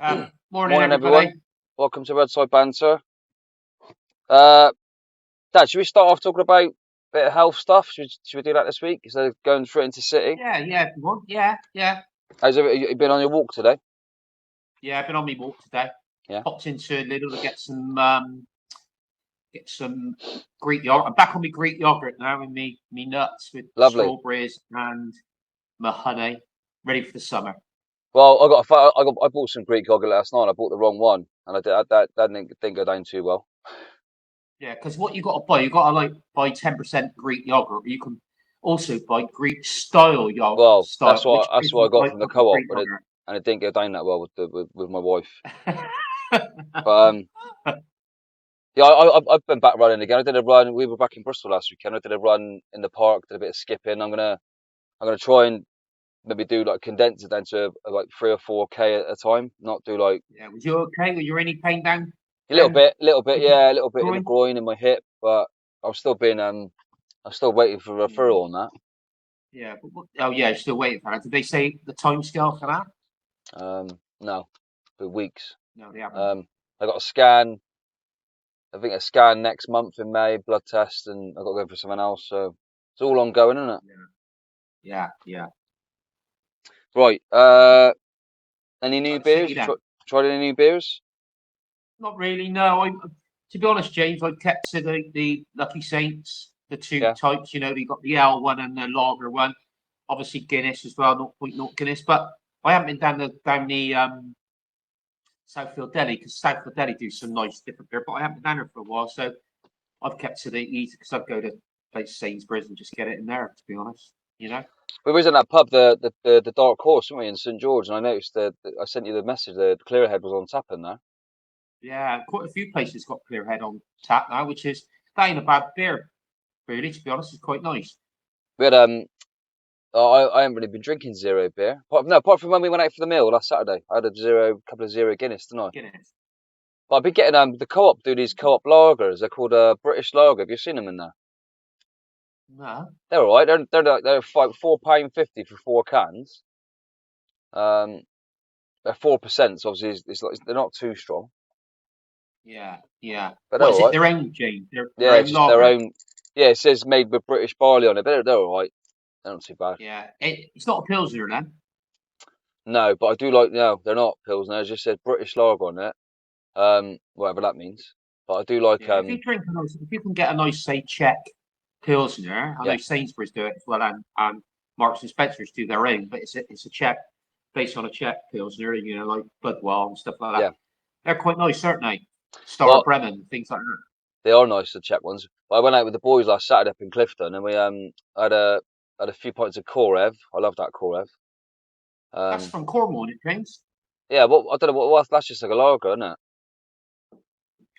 Morning, Morning, everyone. everybody. Welcome to Roadside Banter. Uh, Dad, should we start off talking about a bit of health stuff? Should we do that this week instead of going straight into City? Yeah, if you want. Yeah. How's you been on your walk today? Yeah, I've been on my walk today. Yeah. Popped into Lidl to get some Greek yogurt. I'm back on my Greek yogurt now with me nuts with Lovely. strawberries and my honey, ready for the summer. Well, I bought some Greek yogurt last night. I bought the wrong one, and that didn't go down too well. Yeah, because what you got to buy, you got to buy 10% Greek yogurt. But you can also buy Greek style yogurt. Well, that's which what I got like from the co-op, Greek and it didn't go down that well with my wife. But yeah, I've been back running again. I did a run. We were back in Bristol last weekend. I did a run in the park. Did a bit of skipping. I'm gonna try and maybe do condense it down to like 3 or 4K at a time. Not do like. Yeah, was you okay? Were you any pain down? A little bit, yeah, a little bit in Groin? the groin and my hip, but I'm still waiting for a referral on that. Yeah. You're still waiting for that. Did they say the time scale for that? No, for weeks. No, they haven't. I got a scan. I think a scan next month in May, blood test, and I got to go for something else. So it's all ongoing, isn't it? Yeah. Right. Any new beers? Tried any new beers? Not really. No. To be honest, James, I kept to the Lucky Saints, the two types. You got the ale one and the lager one. Obviously Guinness as well, 0.0 Guinness. But I haven't been down the Southfield Deli because Southfield Deli do some nice different beer. But I haven't been down there for a while, so I've kept to the easy because I'd go to Sainsbury's and just get it in there. To be honest, We was in that pub, the Dark Horse, weren't we, in St George, and I noticed that I sent you the message. The Clearhead was on tap in there. Yeah, quite a few places got Clearhead on tap now, that ain't a bad beer, really. To be honest, it's quite nice. We had I haven't really been drinking zero beer. Apart from when we went out for the meal last Saturday, I had a couple of zero Guinness, didn't I? Guinness. But I've been getting the co-op do these co-op lagers. They're called British Lager. Have you seen them in there? No. They're all right. They're £4.50 for 4 cans. They're 4%, so obviously they're not too strong. Yeah. But they're is all it their own, James? Just their own. Yeah, it says made with British barley on it, but they're all right. They're not too bad. Yeah, it's not a Pilsner then. No, but I do like. No, they're not Pilsner. It just says British Lager on it. Whatever that means. But I do like. If you can get a nice, say, Czech Pilsner, I know Sainsbury's do it as well, and Marks and Spencers do their own, but it's a Czech, based on a Czech Pilsner, like Budweiser and stuff like that. Yeah. They're quite nice, certainly. Star Bremen, things like that. They are nice, the Czech ones. But I went out with the boys last Saturday up in Clifton, and we had a few pints of Korev. I love that Korev. That's from Cornwall, it James. Yeah, well, I don't know what that's just like a lager, isn't it?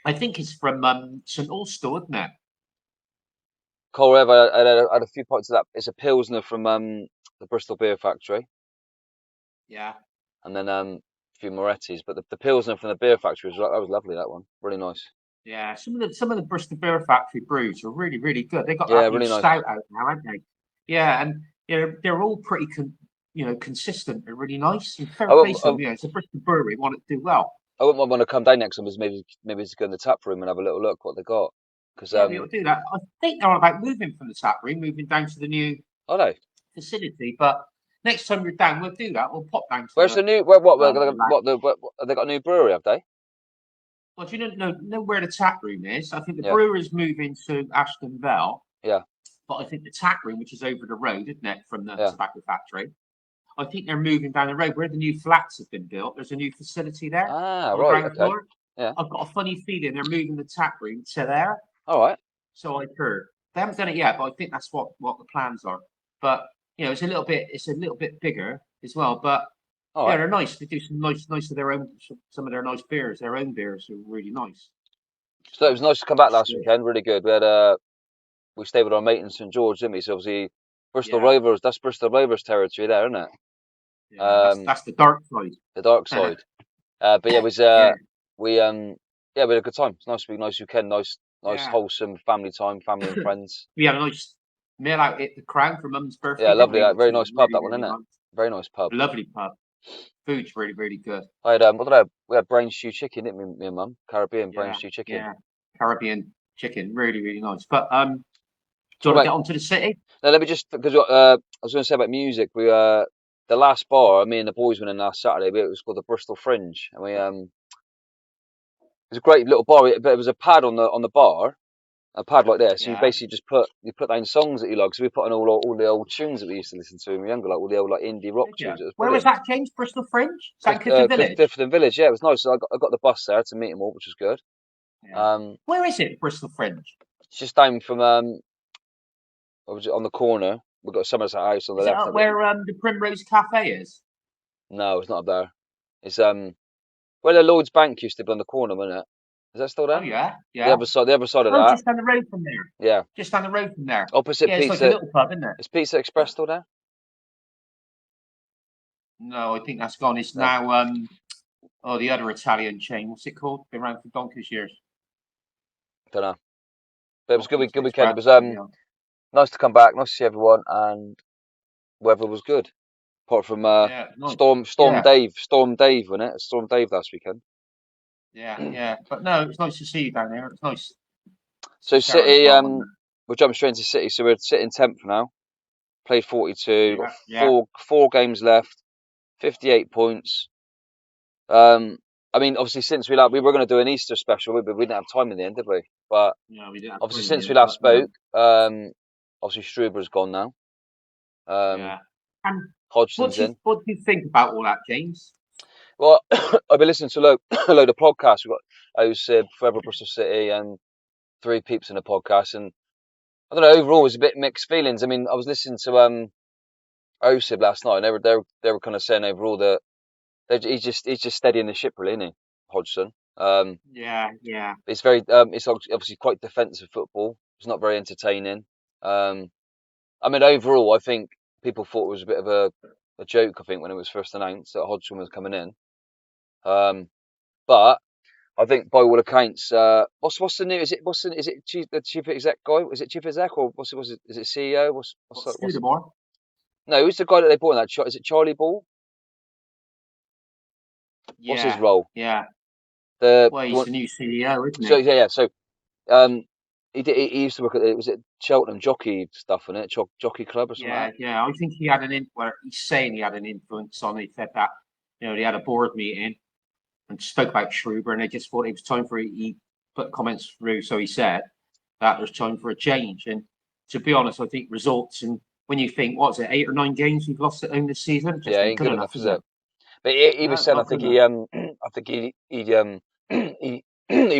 I think it's from St Austell, isn't it? Korev, I had a few pints of that. It's a Pilsner from the Bristol Beer Factory. Yeah. And then a few Moretti's, but the Pilsner from the Beer Factory was lovely. That one, really nice. Yeah, some of the Bristol Beer Factory brews are really, really good. They got that really nice stout out now, haven't they? Yeah, and they're all pretty consistent. They're really nice. And fair play to them, it's a Bristol brewery. Want it to do well. I wouldn't want to come down next time. Maybe just go in the tap room and have a little look what they got. Because we'll do that. I think they're on about moving from the tap room, moving down to the new facility. But next time you're down, we'll do that. We'll pop down. To Where's the new? They got a new brewery, have they? Well, do you know where the tap room is? I think the brewer's moving to Ashton Vale. Yeah. But I think the tap room, which is over the road, isn't it, from the tobacco factory? I think they're moving down the road where the new flats have been built. There's a new facility there. Ah, right. Okay. Floor. Yeah. I've got a funny feeling they're moving the tap room to there. All right. So I've heard. They haven't done it yet, but I think that's what the plans are. But it's a little bit bigger as well. But they're nice. They do some nice of their own. Some of their nice beers. Their own beers are really nice. So it was nice to come back last weekend. Really good. We stayed with our mate in St George, didn't we? So obviously Bristol Rovers. That's Bristol Rovers territory there, isn't it? Yeah, that's the dark side. The dark side. But yeah, it was. We had a good time. It's nice weekend. Nice wholesome family time, family and friends. We had a nice meal out at the Crown for Mum's birthday. Yeah, lovely. Very nice pub, that one, isn't it? Very nice pub. Lovely pub. Food's really, really good. I had what did I have? We had brain stew chicken, didn't we, me and Mum? Caribbean brain stew chicken. Yeah, Caribbean chicken, really, really nice. But do you So want to get onto the city? No, let me just because I was going to say about music. We the last bar me and the boys went in last Saturday. It was called the Bristol Fringe, and we it was a great little bar. But it was a pad on the bar, a pad like this. So you Yeah. basically just put down songs that you like. So we put on all the old tunes that we used to listen to when we were younger, like all the old like indie rock tunes. It was Where was brilliant. that, James? Bristol Fringe? St Clifford Village? Clifton Village, yeah, it was nice. So I got the bus there to meet them all, which was good. Yeah. Where is it, Bristol Fringe? It's just down from what was it, on the corner. We've got Somerset House on the Is left. it up where the Primrose Cafe is? No, it's not up there. It's where the Lloyd's Bank used to be on the corner, wasn't it? Is that still there? Oh yeah, The other side of Oh, that. just down the road from there. Yeah. Just down the road from there. Opposite Yeah, it's Pizza. like a little pub, isn't it? Is Pizza Express still there? No, I think that's gone. It's now the other Italian chain. What's it called? Been around for donkey's years. Don't know. But it was good Pizza weekend. It Express, was nice to come back, nice to see everyone, and weather was good. Apart from nice. Storm Dave, wasn't it? Storm Dave last weekend. Yeah. But no, it's nice to see you down there. It's nice. So City, we're jumping straight into City. So we're sitting 10th now. Played 42. Got four games left. 58 points. I mean, obviously, since we were going to do an Easter special, but we didn't have time in the end, did we? But we didn't. Obviously, since we last spoke, obviously Struber's gone now. And Hodgson's in. What do you think about all that, James? Well, I've been listening to a load of podcasts. We've got OSIB, Forever Bristol City, and Three Peeps in a podcast. And I don't know, overall, it was a bit mixed feelings. I mean, I was listening to OSIB last night, and they were kind of saying overall that he's just steadying the ship, really, isn't he, Hodgson? Yeah. It's very it's obviously quite defensive football. It's not very entertaining. I mean, overall, I think people thought it was a bit of a joke. I think when it was first announced that Hodgson was coming in, but I think by all accounts, what's the new? Is it the chief exec guy? Is it chief exec or what's it? Is it CEO? What's no? Who's the guy that they brought in that? Is it Charlie Ball? Yeah, what's his role? Yeah. He's the new CEO, isn't he? So yeah. So he used to work at was it Cheltenham jockey stuff, wasn't it? Jockey club or something. Yeah. I think he had he's saying he had an influence on it. He said that they had a board meeting and spoke about Schreiber, and they just thought it was time for he put comments through. So he said that there's time for a change. And to be honest, I think results and when you think, what's it, 8 or 9 games we've lost at home this season? Just ain't good enough, is it? But he was saying, I think he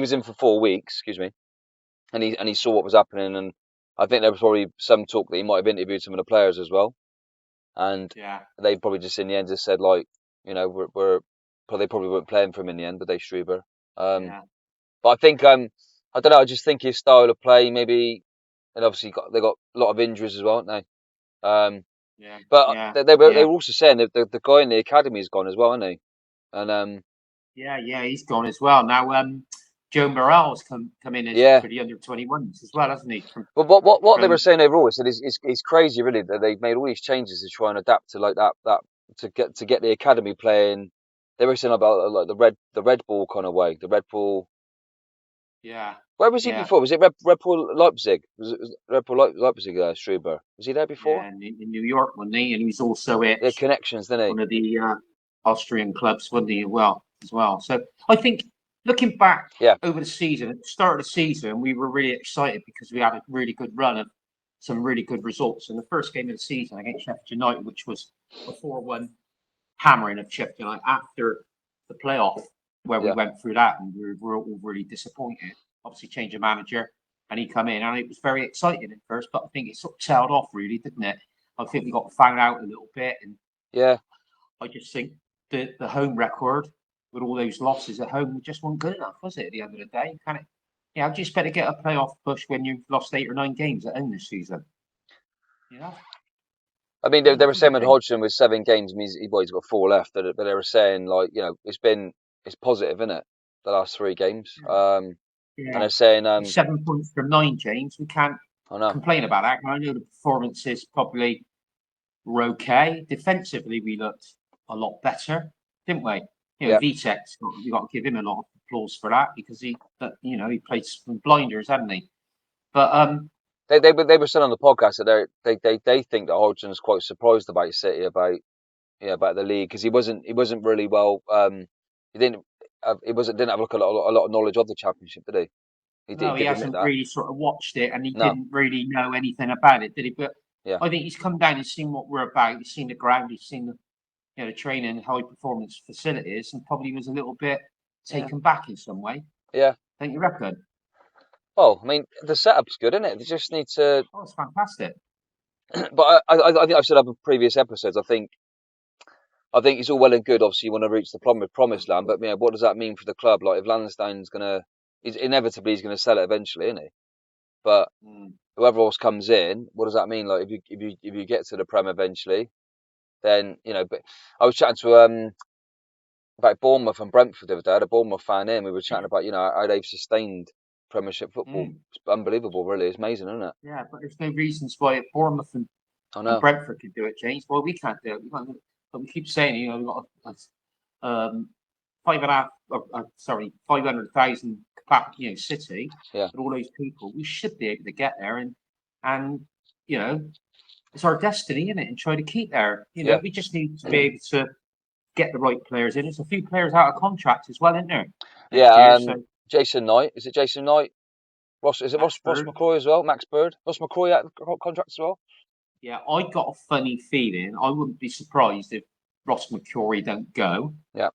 was in for 4 weeks, excuse me, and he saw what was happening, and I think there was probably some talk that he might have interviewed some of the players as well, and they probably just in the end just said like, they probably weren't playing for him in the end, but they Struber. But I think I don't know. I just think his style of play maybe, and obviously they got a lot of injuries as well, haven't they? But they were also saying that the guy in the academy is gone as well, isn't he? And he's gone as well. Now Joe Morrell's come in as for the under-21s as well, hasn't he? But what they were saying overall is that it's crazy really that they've made all these changes to try and adapt to like that to get the academy playing. They were saying about like the Red Bull kind of way, the Red Bull. Yeah. Where was he before? Was it Red Bull Leipzig? Was it Red Bull Leipzig? Struber, was he there before? Yeah, in New York, wasn't he? And he was also at connections, didn't he? One of the Austrian clubs, wasn't he? As well. So I think looking back over the season, at the start of the season, we were really excited because we had a really good run of some really good results. In the first game of the season against Sheffield United, which was a 4-1 hammering of Sheffield United after the playoff, where we went through that, and we were all really disappointed. Obviously, change of manager, and he come in, and it was very exciting at first, but I think it sort of tailed off, really, didn't it? I think we got found out a little bit, and I just think the home record with all those losses at home just wasn't good enough, was it? At the end of the day, how do you expect to get a playoff push when you've lost 8 or 9 games at home this season? I mean, they were saying with Hodgson with 7 games, he's got 4 left, but they were saying like it's positive, isn't it? The last 3 games. And they're saying 7 points from 9, James. We can't complain about that. I know the performances probably were okay. Defensively, we looked a lot better, didn't we? You know, Yeah. Vitek's you got to give him a lot of applause for that because he played some blinders, hadn't he? But They were saying on the podcast that they think that Hodgson's quite surprised about City, about the league, because he wasn't really well. He didn't have like a lot of knowledge of the Championship, did he? He no, he did admit hasn't that. really sort of watched it, and he No. didn't really know anything about it, did he? But Yeah. I think he's come down and seen what we're about. He's seen the ground, he's seen the training, high performance facilities, and probably was a little bit taken back in some way. Yeah. Don't you reckon? Well, I mean, the setup's good, isn't it? They just need to. Oh, it's fantastic. But I think I've said on previous episodes. I think it's all well and good. Obviously, you want to reach the promised land, but what does that mean for the club? Like, if Lansdown's he's inevitably going to sell it eventually, isn't he? But whoever else comes in, what does that mean? Like, if you get to the Prem eventually, then But I was chatting to about Bournemouth and Brentford the other day. I had a Bournemouth fan in. We were chatting about how they've sustained Premiership football. It's unbelievable, really. It's amazing, isn't it? Yeah, but there's no reasons why Bournemouth and Brentford can do it, James. Well, we can't do it. But we keep saying, we've got 500,000 city. Yeah. With all those people, we should be able to get there, and it's our destiny, isn't it? And try to keep there. We just need to be able to get the right players in. There's a few players out of contract as well, isn't there? Yeah. Jason Knight. Is it Jason Knight? Ross McCrory as well? Max Bird? Ross McCrory out of contract as well? Yeah, I got a funny feeling. I wouldn't be surprised if Ross McCrory don't go. Yeah.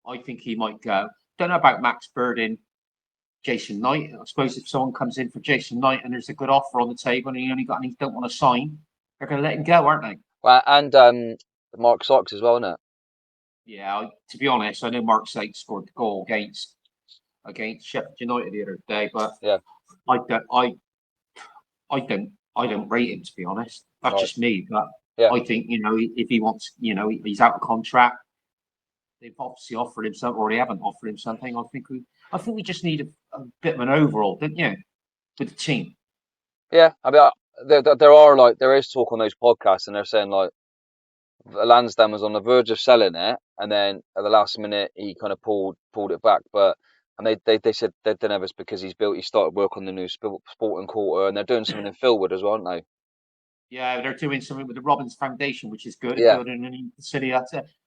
I think he might go. Don't know about Max Bird and Jason Knight. I suppose if someone comes in for Jason Knight and there's a good offer on the table and he don't want to sign, they're going to let him go, aren't they? Well, and Mark Sykes as well, isn't it? Yeah, to be honest, I know Mark Sykes scored the goal against Sheffield United the other day, but yeah, I don't rate him, to be honest. That's just me, but yeah. I think if he wants, he's out of contract. They've obviously offered him something, or they haven't offered him something. I think we just need a bit of an overall, don't you, with the team? Yeah, I mean, there is talk on those podcasts, and they're saying like Lansdown was on the verge of selling it, and then at the last minute he kind of pulled it back. But they said they didn't have it because he started work on the new sporting quarter, and they're doing something in Philwood as well, aren't they? Yeah, they're doing something with the Robbins Foundation, which is good. Yeah, building a new facility,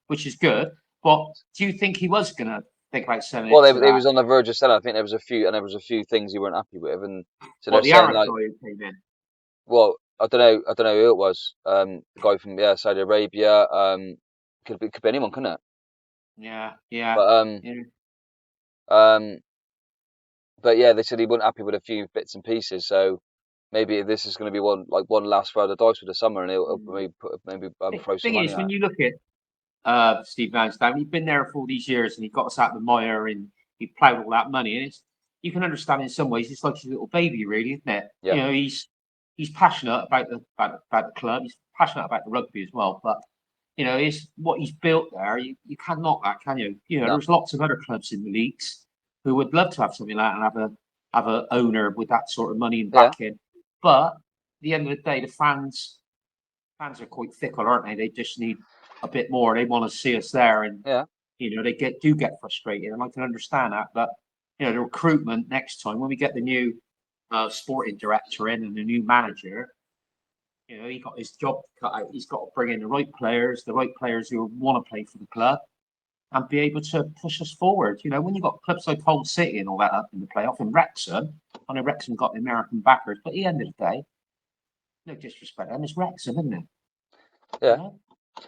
which is good. But do you think he was gonna think about selling? Well, they was on the verge of selling. I think there was a few things he weren't happy with, and so they're the saying Arab like, guy who came in. Well, I don't know who it was. The guy from Saudi Arabia. Could be anyone, couldn't it? Yeah. But yeah, they said he wasn't happy with a few bits and pieces. So maybe this is going to be one last throw of the dice for the summer, and he'll maybe throw some money. The thing is, when you look at Steve Lansdown, he's been there for all these years, and he got us out of the mire, and he ploughed all that money. And you can understand in some ways it's like his little baby, really, isn't it? Yeah. He's passionate about the club. He's passionate about the rugby as well. But it's what he's built there. You can't knock that, can you? No. There's lots of other clubs in the leagues who would love to have something like that and have a owner with that sort of money and backing. Yeah. But at the end of the day, the fans are quite fickle, aren't they? They just need a bit more. They want to see us there, and they do get frustrated, and I can understand that. But the recruitment next time when we get the new sporting director in and the new manager, he got his job cut out. He's got to bring in the right players who want to play for the club and be able to push us forward. When you've got clubs like Hull City and all that up in the playoff, and Wrexham, I know Wrexham got the American backers, but at the end of the day, no disrespect, and it's Wrexham, isn't it? Yeah.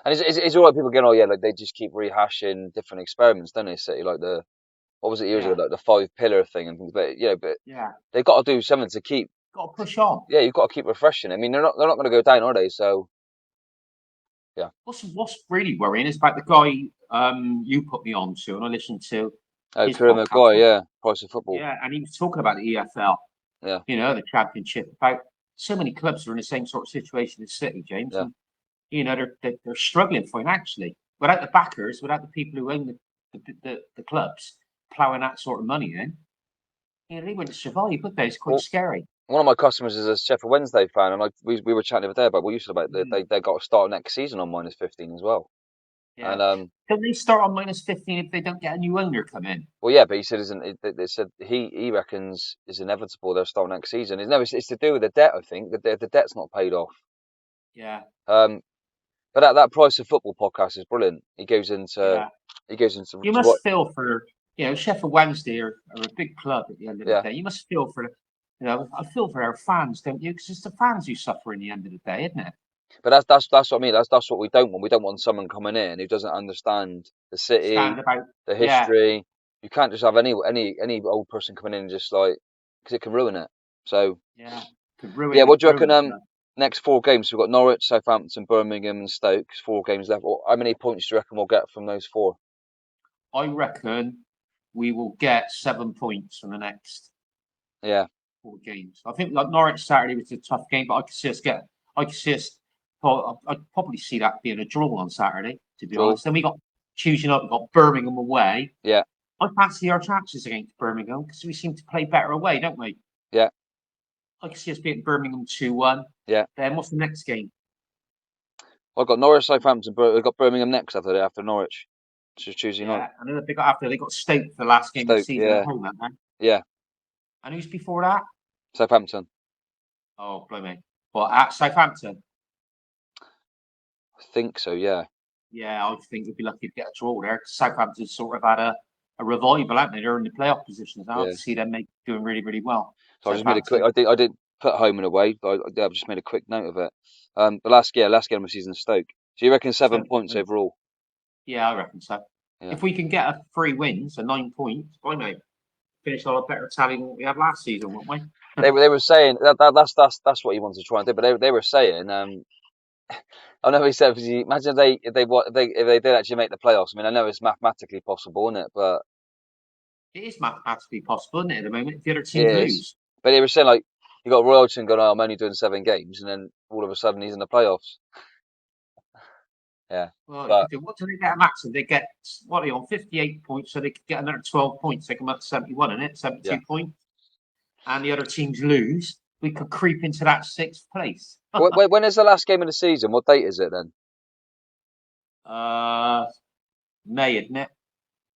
And it's all right, people going, oh yeah, like they just keep rehashing different experiments, don't they? City, like what was it years ago, like the 5-pillar thing and things. But they've got to do something to keep. Got to push on. Yeah, you've got to keep refreshing. I mean, they're not going to go down, are they? So, yeah. What's really worrying is about the guy you put me on to, and I listened to. Oh, Kieran Maguire, Price of Football. Yeah, and he was talking about the EFL. Yeah. The Championship. About so many clubs are in the same sort of situation as City, James. Yeah. And, they're struggling financially without the backers, without the people who own the clubs ploughing that sort of money in. They wouldn't survive, would they? It's quite scary. One of my customers is a Sheffield Wednesday fan, and we were chatting the other day about what you said about they got to start next season on -15 as well. Yeah. And Don't they start on -15 if they don't get a new owner come in? well, yeah, but he said they said he reckons it's inevitable they'll start next season. It's to do with the debt. I think the debt's not paid off. Yeah. But that Price of Football podcast is brilliant. He goes into Yeah. You to what must feel for, Sheffield Wednesday are a big club at the end of the yeah. day. You must feel for, I feel for our fans, don't you? Because it's the fans who suffer in the end of the day, isn't it? But that's what I mean. That's what we don't want. We don't want someone coming in who doesn't understand the city, Stand about, the yeah, history. You can't just have any old person coming in and just like because it can ruin it. So yeah, to yeah, what do you reckon? ruin the club. Next 4 games we've got Norwich, Southampton, Birmingham, and Stoke. 4 games left. How many points do you reckon we'll get from those 4? I reckon we will get 7 points from the next Yeah, 4 games. I think like Norwich Saturday was a tough game, but I could see us. I'd probably see that being a draw on Saturday, to be draw. honest. Then we got Tuesday night. We got Birmingham away. Yeah, I fancy our chances against Birmingham because we seem to play better away, don't we? yeah, I can see us beating Birmingham 2-1. yeah. Then what's the next game? I've got Norwich, Southampton. We've got Birmingham next after Norwich, which is Tuesday night. Yeah, and then they got Stoke for the last game of the Stoke, season yeah, at home, haven't they? yeah. And who's before that? Southampton. Oh, blimey. Well, at Southampton. I think so. Yeah. Yeah, I think we'd be lucky to get a draw there. Southampton sort of had a revival, haven't they? They're in the playoff positions now. Yeah. I see them doing really, really well. So I just made a quick. I did put home and away, but I've just made a quick note of it. The last game of the season, Stoke. So you reckon 7 points overall? Yeah, I reckon so. Yeah. If we can get 3 wins and 9 points, why mate? Finish on a better tally than what we had last season, won't we? They were saying that's what he wanted to try and do, but they were saying I know he said imagine if they did actually make the playoffs. I mean, I know it's mathematically possible, isn't it? But it is mathematically possible, isn't it? At the moment, if the other it teams is. lose. But they were saying like you got Roy Hodgson going, "Oh, I'm only doing 7 games," and then all of a sudden he's in the playoffs. Yeah. Well, But what do they get at maximum? They get what are they on 58 points, so they could get another 12 points. They come up to 71, isn't it? 72 yeah. points. And the other teams lose, we could creep into that 6th place. When is the last game of the season? What date is it then? May, isn't it?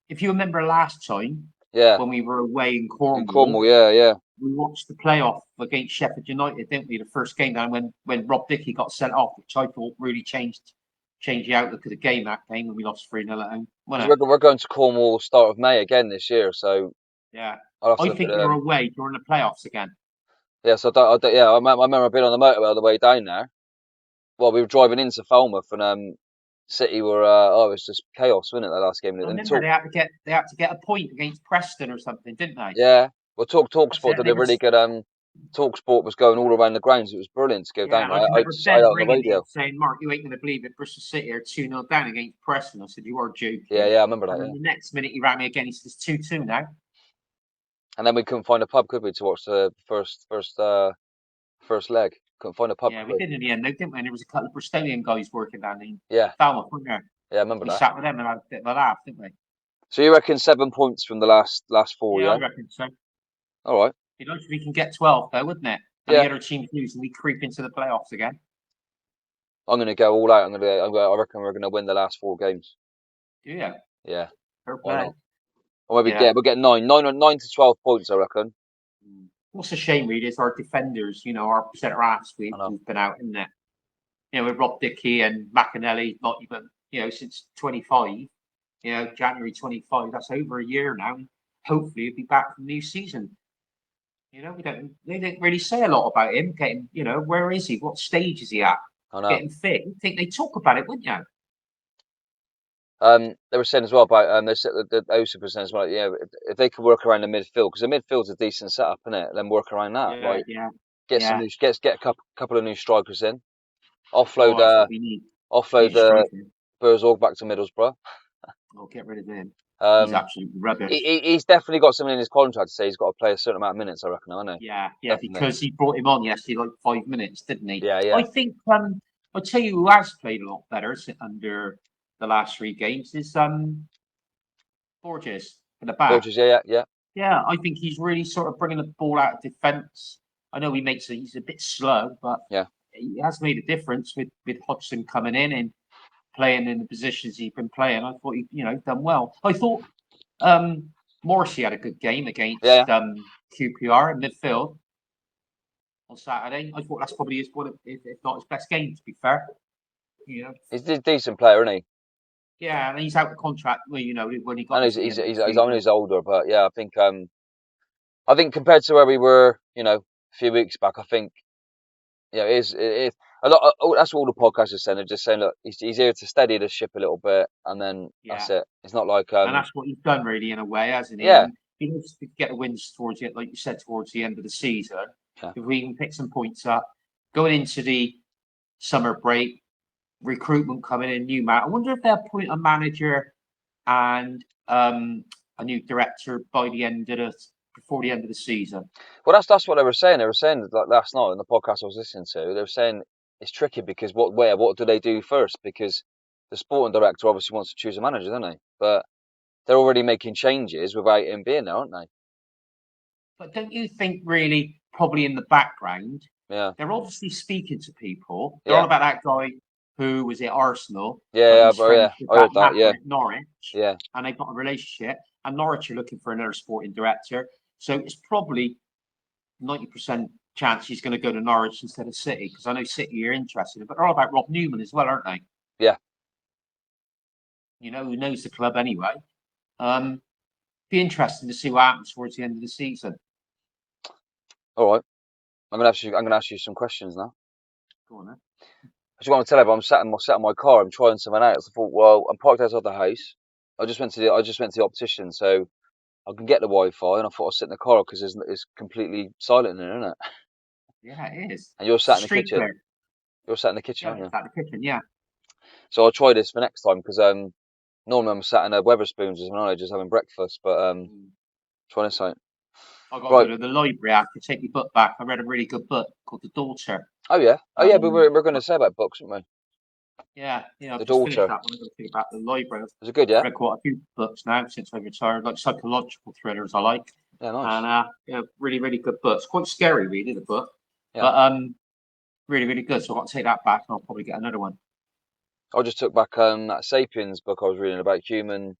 If you remember last time, Yeah. when we were away in Cornwall. In Cornwall, yeah. We watched the playoff against Sheffield United, didn't we? The first game down when Rob Dickie got sent off, which I thought really changed the outlook of the game that game when we lost 3-0 at home. We're going to Cornwall start of May again this year, so yeah. I think we're away during the playoffs again. Yeah, so I remember being on the motorway on the way down there. Well, we were driving into Falmouth and City were it was just chaos, wasn't it? The last game. I remember they had to get a point against Preston or something, didn't they? Yeah. Well, Talksport did a really good. Talksport was going all around the grounds. It was brilliant to go down there. I had on the radio saying, "Mark, you ain't going to believe it. Bristol City are 2-0 down against Preston." I said, "You are joking." Yeah, I remember that. And then the next minute he rang me again. He says, "2-2 now." And then we couldn't find a pub, could we, to watch the first leg? Couldn't find a pub. Yeah, we did in the end, though, didn't we? And there was a couple of Bristolian guys working down in Falmouth, weren't there? Yeah, I remember we that. We sat with them and had a bit of a laugh, didn't we? So you reckon 7 points from the last 4? Yeah, I reckon so. All right. It'd be nice if we can get 12, though, wouldn't it? And the other teams lose and we creep into the playoffs again. I'm going to go all out. I reckon we're going to win the last 4 games. Yeah. Yeah. Fair play. Or maybe we'll get 9 to 12 points, I reckon. What's a shame, really, is our defenders, our centre halves, we've been out, isn't it? With Rob Dickie and McAnally, not even, since 25, January 25, that's over a year now. Hopefully he'll be back for the new season. They didn't really say a lot about him getting, where is he? What stage is he at? I know. Getting fit. I think they talk about it, wouldn't you? They were saying as well about they said the OSA percent as well. Yeah, if they could work around the midfield, because the midfield's a decent setup, isn't it? Then work around that. Get some new, get a couple of new strikers in. Offload Burzorg back to Middlesbrough. I'll get rid of him. He's absolutely rubbish. He's definitely got something in his contract to say he's got to play a certain amount of minutes, I reckon, hasn't he? Yeah, definitely. Because he brought him on yesterday like 5 minutes, didn't he? Yeah. I think I'll tell you who has played a lot better under the last 3 games is Borges in the back. Borges, yeah. Yeah, I think he's really sort of bringing the ball out of defence. I know he's a bit slow, but he has made a difference with Hodgson coming in and playing in the positions he'd been playing. I thought he, done well. I thought Morrissey had a good game against QPR in midfield on Saturday. I thought that's probably if not his best game, to be fair. He's a decent player, isn't he? Yeah, and he's out of contract. Well, when he got. And he's only older, but yeah, I think compared to where we were, a few weeks back, I think, it is a lot. That's what all the podcasts are saying. They're just saying, look, he's here to steady the ship a little bit, and then that's it. It's not like and that's what he's done, really, in a way, hasn't he? Yeah. And he needs to get the wins towards it, like you said, towards the end of the season. Yeah. If we can pick some points up, going into the summer break, recruitment coming in, new man. I wonder if they'll appoint a manager and a new director before the end of the season. Well, that's what they were saying. They were saying like last night in the podcast I was listening to. They were saying it's tricky because what do they do first? Because the sporting director obviously wants to choose a manager, don't they? But they're already making changes without him being there, aren't they? But don't you think, really, probably in the background, they're obviously speaking to people. They're all about that guy who was at Arsenal. I heard that. Norwich. Yeah. And they've got a relationship. And Norwich are looking for another sporting director. So it's probably 90% chance he's going to go to Norwich instead of City, because I know City are interested in it. But they're all about Rob Newman as well, aren't they? Yeah. Who knows the club anyway. Be interesting to see what happens towards the end of the season. All right. I'm gonna ask you some questions now. Go on then. I just want to tell everyone I'm sat in my car. I'm trying something out. So I thought, well, I'm parked outside the house. I just went to the optician, so I can get the Wi-Fi, and I thought I'd sit in the car because it's completely silent in there, isn't it? Yeah, it is. And you're sat in the kitchen. Clear. You're sat in the kitchen, aren't you? Sat in the kitchen, yeah. So I'll try this for next time because normally I'm sat in a Weatherspoons as well, just having breakfast, but try this out. I got to go to the library. I have to take my book back. I read a really good book called The Daughter. Oh yeah, but we're going to say about books, aren't we? Yeah, The Daughter. That one. I'm going to think about the library. Is it good? Yeah. I've read quite a few books now since I retired, like psychological thrillers. I like. Yeah, nice. And really, really good books. Quite scary, really, the book. Yeah. But really, really good. So I've got to take that back, and I'll probably get another one. I just took back that Sapiens book I was reading about human.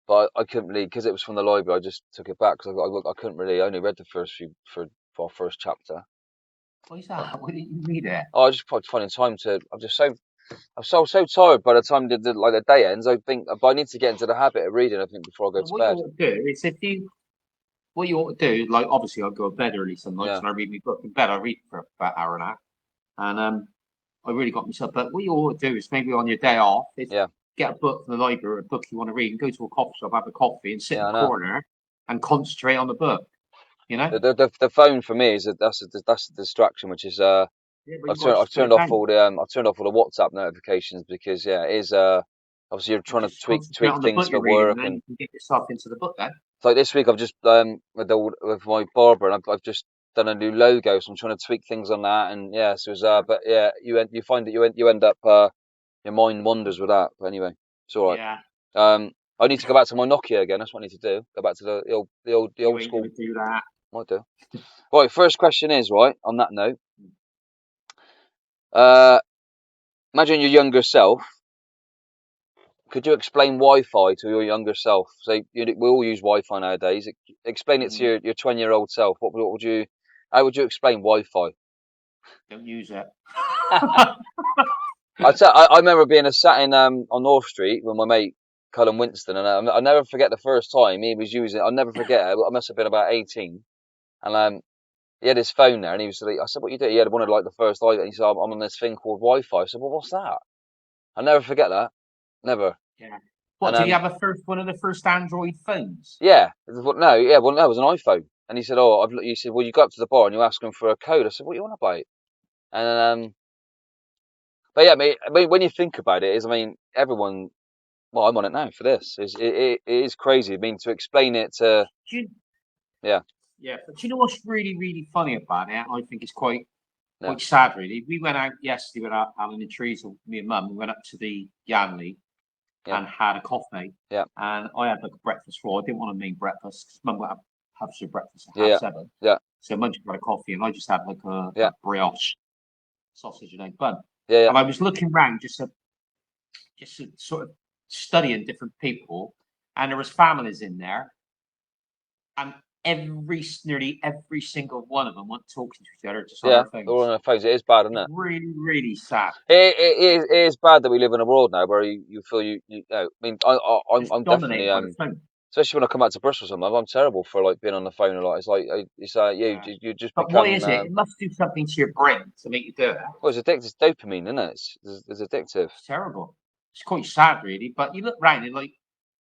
But I couldn't really, because it was from the library. I just took it back because I couldn't really. I only read the first for our first chapter. What is that? Why didn't you read it? I just tried finding time to. I'm so tired by the time the day ends. I think, but I need to get into the habit of reading. I think before I go to bed. What you ought to do is what you ought to do, like obviously I go to bed early some nights and I read my book in bed. I read for about an hour and a half, and I really got myself. But what you ought to do is maybe on your day off, get a book from the library, a book you want to read, and go to a coffee shop, have a coffee, and sit in the corner and concentrate on the book. The phone for me is that's a distraction, which is I've turned off all the WhatsApp notifications because it is obviously you're trying to tweak things for work and you can get yourself into the book then. So like this week I've just with my barber and I've just done a new logo, so I'm trying to tweak things on that and you find that you end up your mind wanders with that, but anyway, it's all right. Yeah. I need to go back to my Nokia again. That's what I need to do. Go back to the old school. Do that. Might do. Right. First question is right. On that note, imagine your younger self. Could you explain Wi-Fi to your younger self? So we all use Wi-Fi nowadays. Explain it to your 20-year-old self. How would you explain Wi-Fi? Don't use it. I remember being sat in on North Street with my mate Cullen Winston, and I'll never forget the first time he was using it. I'll never forget it. I must have been about 18, and he had his phone there, and he was like, I said, "What you do?" He had one of like the first iPhone, and he said, "I'm on this thing called Wi-Fi." I said, "Well, what's that?" I'll never forget that. Never. Yeah. What, did you have one of the first Android phones? Yeah. No, it was an iPhone. And he said, he said, well, you go up to the bar and you ask them for a code. I said, what do you want about? And but yeah, I mean, when you think about it, everyone. Well, I'm on it now for this. It is crazy. I mean, to explain it to. Yeah. But do you know what's really, really funny about it? I think it's quite sad, really. We went out yesterday with Alan and Teresa, me and Mum. We went up to the Yanley and had a coffee. Yeah. And I had like a breakfast roll. I didn't want a main breakfast because Mum would have some breakfast at 7:30. Yeah. So Mum just had a coffee and I just had like a brioche sausage and egg bun. Yeah. And I was looking round just just sort of studying different people, and there was families in there, and nearly every single one of them weren't talking to each other, just on Yeah, their they're all on phones. their phones. It is bad, isn't It's it? really, really sad. It is bad that we live in a world now where you feel you know. I mean, It's I'm definitely dominated by the phone. especially when I come out to Bristol. Sometimes I'm terrible for like being on the phone a lot. It's like Yeah. you just But why become is it? It must do something to your brain to make you do it. well, it's addictive. It's dopamine, isn't it? It's addictive. It's terrible. It's quite sad, really. But you look around and like,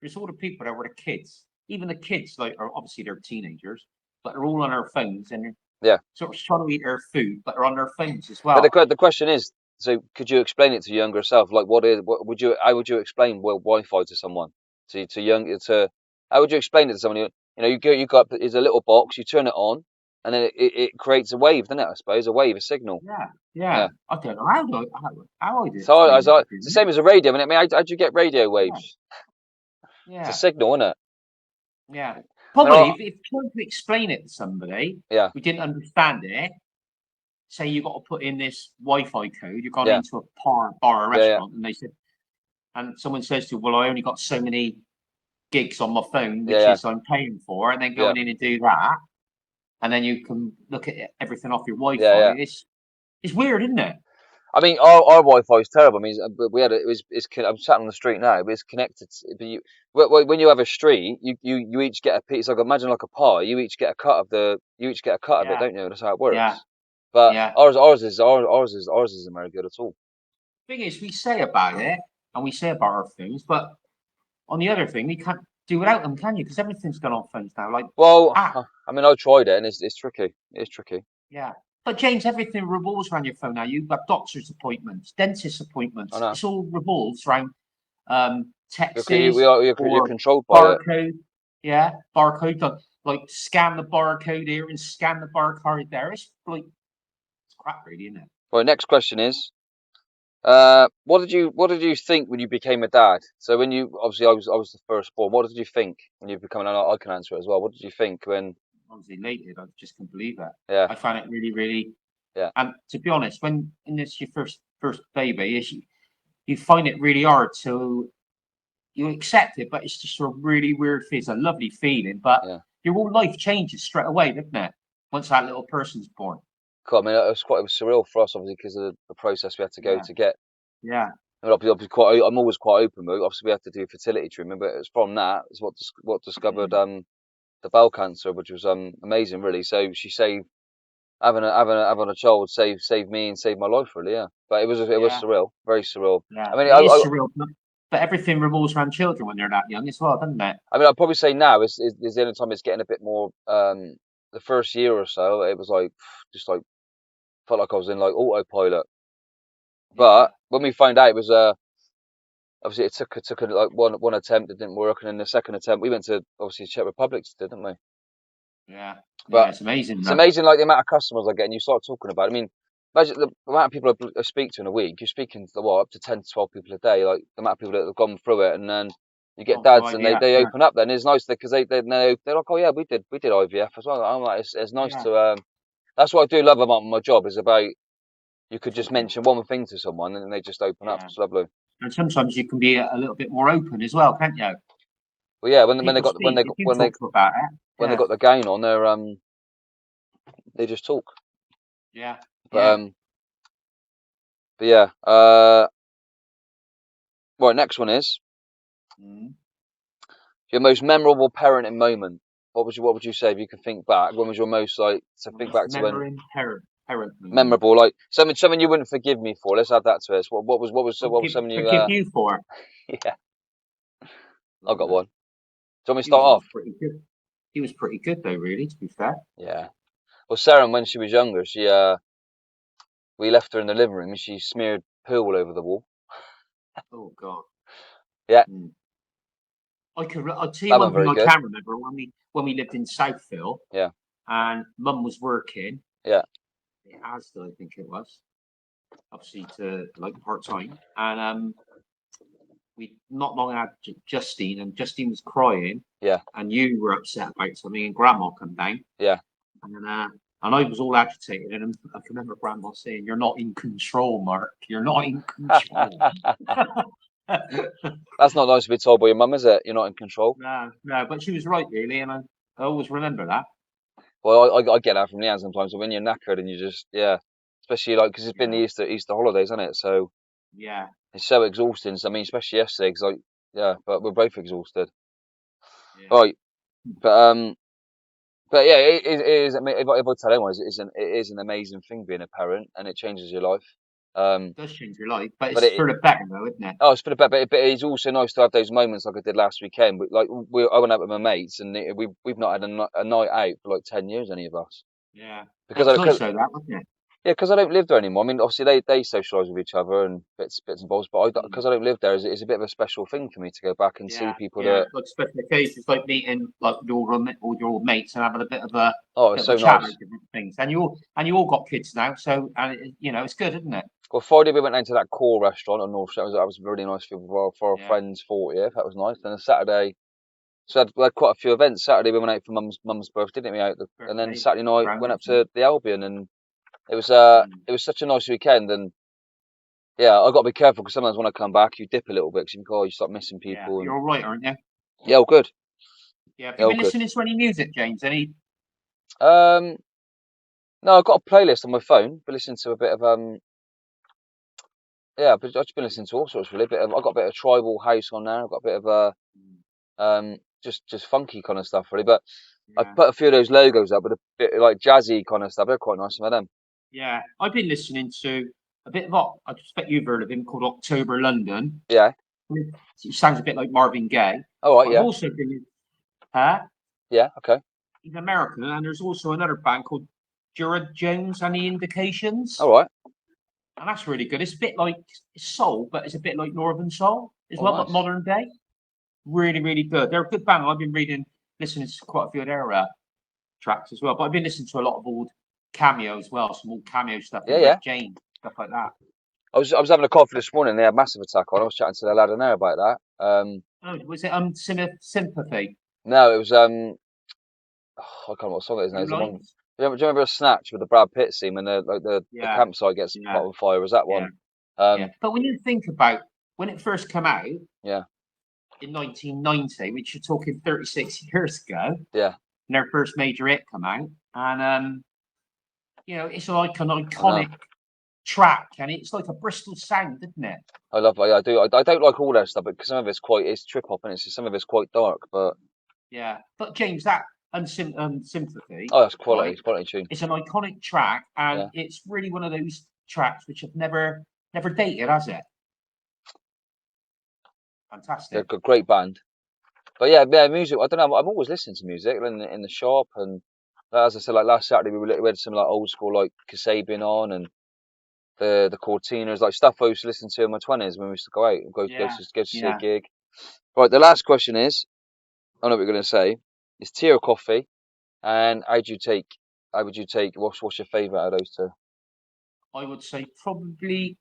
there's all the people that were the kids. Even the kids, like, are obviously they're teenagers, but they're all on their phones and they're Yeah. sort of trying to eat their food, but they're on their phones as But well. the question is, so could you explain it to younger self? Like, what would you? How would you explain Wi-Fi to someone? To how would you explain it to someone? You know, you got it's a little box. You turn it on, and then it creates a wave, doesn't it? I suppose a wave, a signal. Yeah, Yeah. yeah. I don't know how I did So explain that. it's the same as a radio. I mean, how'd you get radio waves? It's a Yeah, signal, isn't it? yeah. I mean, Probably if trying to explain it to somebody, yeah, we didn't understand it. Say you got to put in this Wi-Fi code. You've gone yeah, into a bar or yeah, restaurant, and they said, and someone says to you, "Well, I only got so many gigs on my phone, yeah, which yeah, is I'm paying for," and then yeah, going in and do that, and then you can look at everything off your yeah, Wi-Fi. yeah. It's weird, isn't it? I mean, our Wi-Fi is terrible. I mean, we had I'm sat on the street now, but it's connected. But when you have a street, you each get a piece. Like imagine like a pie. You each get a cut of it, Yeah, don't you? That's how it yeah, works. But yeah. ours isn't very good at all. Thing is, we say about it and we say about our phones, but on the other thing, we can't do without them, can you? Because everything's gone on phones now. Like, Well, ah, I mean, I tried it, and it's tricky. It's tricky. yeah. But James, everything revolves around your phone now. You've got doctor's appointments, dentist I appointments. know. It's all revolves around texts You're or controlled by it. barcode. Yeah, barcode. Like scan the barcode here and scan the barcode there. It's like it's crap, really, isn't it? Right. Next question is. What did you think when you became a dad? So when you obviously I was the firstborn. What did you think when you become an? I can answer it as well. What did you think when? I was elated. I just couldn't believe that. Yeah, I found it really, really. yeah, And to be honest, when this your first baby, you find it really hard to you accept it, but it's just a really weird feeling. It's a lovely feeling, but yeah. your whole life changes straight away, doesn't it? Once that little person's born. Cool. I mean, it was surreal for us, obviously, because of the process we had to go Yeah, to get. yeah, I mean, I'm always quite open with. Obviously, we had to do fertility treatment, but it was from that is what discovered the bowel cancer, which was amazing, really. So she saved having a child saved me and saved my life, really. Yeah, but it was yeah, surreal, very surreal. yeah. I mean, It is surreal, but everything revolves around children when they're that young as well, doesn't it? I mean, I'd probably say now is the only time it's getting a bit more. The first year or so, it was like just like felt like I was in like autopilot. Yeah, But when we found out, it was obviously it took like one attempt, it didn't work, and then the second attempt we went to obviously Czech Republic, didn't we? yeah, yeah. But It's amazing, it's that. amazing like the amount of customers I get, and you start talking about it. I mean, imagine the amount of people I speak to in a week. You're speaking to up to 10 to 12 people a day, like the amount of people that have gone through it, and then you get Oh, for dads and IVF, they yeah, open up. Then it's nice because they're like, oh yeah, we did IVF as well. I'm like, it's nice yeah. to that's what I do love about my job is about you could just Talking, mention one thing to someone and then they just open up. yeah. It's lovely. And sometimes you can be a little bit more open as well, can't you? Well, yeah, when they People got speak. If you talk about it, when they yeah, got the gain on, they just talk. yeah, But yeah. but yeah. Right, next one is Mm. your most memorable parenting moment. What would you say if you can think back? When was your most like to think Most back to when memorable parent moment. memorable like something you wouldn't forgive me for? Let's add that to us. What was something you Forgive you for. yeah, I Love got that. one. Do you want me to start He was off? pretty good. He was pretty good though, really. To be fair. Yeah. Well, Sarah, when she was younger, we left her in the living room and she smeared poo all over the wall. Oh God. Yeah, Mm. I'll tell you that one went thing very I good. can remember when we lived in Southfield Yeah, and Mum was working. yeah, It Asda, I think it was. Obviously to like part time, and we not long had Justine, and Justine was crying, yeah, and you were upset about something, and Grandma come down, yeah, and I was all agitated, and I can remember Grandma saying, "You're not in control, Mark. You're not in control." That's not nice to be told by your mum, is it? You're not in control. No, but she was right, really, and I always remember that. Well, I get that from Leanne sometimes. When you're knackered and you just, especially like because it's been the Yeah, Easter holidays, hasn't it? So yeah, it's so exhausting. So, I mean, especially yesterday, because but we're both exhausted. yeah. Right, but but yeah, it is. I mean, if I tell anyone, it is an amazing thing being a parent, and it changes your life. Um, It does change your life, but but it's for the better, though, isn't it? it's for the better. But it's also nice to have those moments like I did last weekend. Like I went out with my mates, and we've not had a night out for like 10 years, any of us, Yeah, because that's nice, though, that, wasn't it? yeah, because I don't live there anymore. I mean, obviously they socialise with each other and bits and bobs, but because I don't live there, it's a bit of a special thing for me to go back and see Yeah, people yeah. that. Like special occasions, like meeting like all your old mates and having a bit of a Oh, it's so chat about nice. different things. And you all got kids now, so it's good, isn't it? Well, Friday we went down to that core restaurant on North Shore. That was really nice for our Yeah, friend's 40th. That was nice. Then a Saturday, so we had quite a few events. Saturday we went out for mum's birthday, didn't we? And then birthday, Saturday night went up grounded. to the Albion, and Mm. it was such a nice weekend. And yeah, I got to be careful because sometimes when I come back, you dip a little bit because you think, oh, you start missing Yeah, people. you're And all right, aren't you? yeah, all good. Yeah. Have Yeah, you all been good. listening to any music, James? Any? Um, no, I've got a playlist on my phone. Been listening to a bit of but I've just been listening to all sorts really. I've got a bit of tribal house on there. I've got a bit of just funky kind of stuff really. But I've Yeah, put a few of those logos up with a bit like jazzy kind of stuff. They're quite nice, some of them. yeah. I've been listening to a bit of. I suspect you've heard of him called October London. Yeah. It sounds a bit like Marvin Gaye. All right. But I've Yeah. also been. Huh? Yeah. Okay. He's American, and there's also another band called Jared Jones and the All Indications, right. and that's really good. It's a bit like soul, but it's a bit like Northern soul as Oh, well, but nice. modern day. Really, really good. They're a good band. I've been listening to quite a few of their tracks as well. But I've been listening to a lot of old cameo as well, some old cameo stuff Yeah. with Yeah. Rick James, stuff like that. I was having a coffee this morning. They had Massive Attack on. I was chatting to the lad in there about that. Oh, was it Sympathy? No, it was I can't remember what song it is now. Blue It's the one. Lines? Do you remember a Snatch with the Brad Pitt scene when the Yeah, campsite gets yeah, caught on fire? Was that yeah, one? yeah. But when you think about when it first came out Yeah. in 1990, which you're talking 36 years ago, Yeah. and their first major hit come out, and it's like an I know. iconic track, and it's like a Bristol sound, isn't it? I love. I do. I don't like all that stuff, but because some of it's trip hop and some of it's quite dark. But Yeah, but James, that Sympathy, oh, that's quality. right? It's quality tune. It's an iconic track, and Yeah. it's really one of those tracks which have never dated, has it? They're Fantastic. a great band. But yeah, music. I don't know. I'm always listening to music in the shop, and as I said, like last Saturday we had some like old school like Kasabian on, and the Cortinas, like stuff I used to listen to in my 20s when we used to go out and Yeah, go to see a yeah. gig. Right, the last question is, I know what you're going to say. Is tea or coffee? And how would you take, what's your favourite out of those two? I would say probably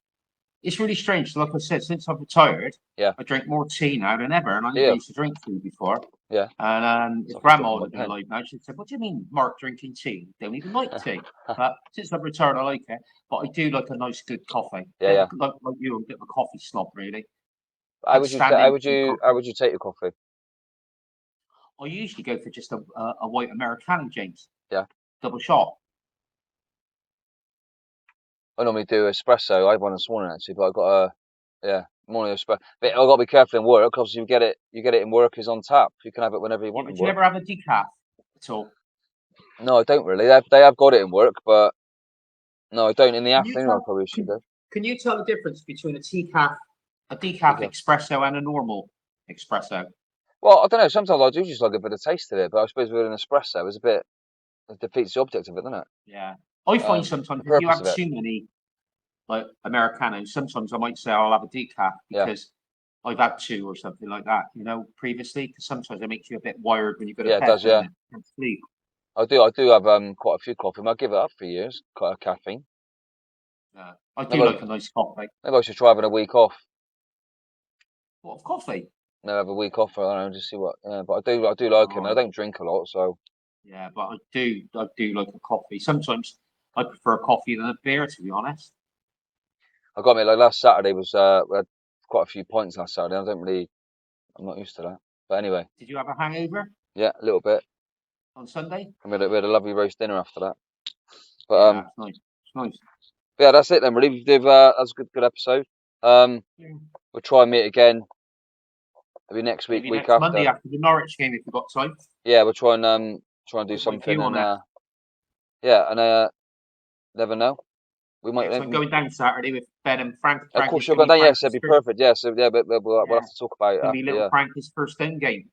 it's really strange. Like I said, since I've retired, Yeah, I drink more tea now than ever, and I never yeah, used to drink tea before. yeah. And It's if like a drop Grandma in my would have been pen. alive now, she'd say, "What do you mean, Mark drinking tea? Don't even like tea." But since I've retired, I like it. But I do like a nice, good coffee. Yeah, yeah. Like you, a bit of a coffee snob, really. How Can't would you, stand instant how coffee. would you take your coffee? I usually go for just a white Americano, James, Yeah. double shot. I normally do espresso. I had one this morning actually, but I got morning espresso. But I got to be careful in work. Obviously, you get it in work is on tap. You can have it whenever you Yeah, want in but you work. never have a decaf at all. No, I don't really. They have got it in work, but no, I don't. In the Can you afternoon, I tell? probably should Can, do. can you tell the difference between a decaf Decaf. espresso, and a normal espresso? Well, I don't know. Sometimes I do just like a bit of taste of it, but I suppose with an espresso, it defeats the object of it, doesn't it? Yeah, I find The sometimes if you purpose have of it. too many like Americanos, sometimes I might say I'll have a decaf Yeah, because I've had two or something like that, previously. Because sometimes it makes you a bit wired when you go to yeah, it bed, does. doesn't Yeah, it? Can't sleep. I do have quite a few coffee. I give it up for years. Quite a caffeine. I do Maybe like a nice coffee. I should try having a week off. What of coffee? No, have a week off. I don't know, just see what. Yeah, but I do like it. And I Oh, don't drink a lot, so yeah, but I do like a coffee. Sometimes I prefer a coffee than a beer, to be honest. I got me like last Saturday was quite a few points last Saturday. I'm not used to that. But anyway. Did you have a hangover? Yeah, a little bit. On Sunday? We had a lovely roast dinner after that. But yeah, that's nice. It's nice. Yeah, that's it then. Really, that's a good episode. We'll try and meet again. Maybe next week, Maybe week next after. Monday after the Norwich game, if you've got time. Yeah, we'll try and do something, and never know. We might. So I'm going down Saturday with Ben and Frank. Of course, you'll go down. Yes, it'd be perfect. Yeah, so yeah, but we'll have to talk about it. It'll be little yeah. Frank's first home game.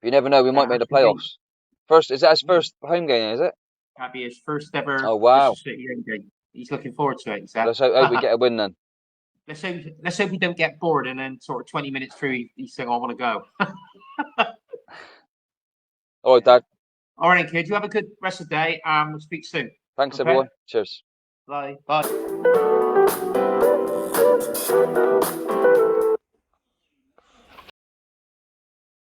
You never know. We might make the playoffs. First, is that his first home game? Is it? That'd be his first ever. Oh wow! City home game. He's looking forward to it. Let's hope we get a win then. Let's hope we don't get bored and then sort of 20 minutes through he's saying, I want to go. All right, Dad. All right, kid. You have a good rest of the day. We'll speak soon. Thanks, everyone. Cheers. Bye. Bye.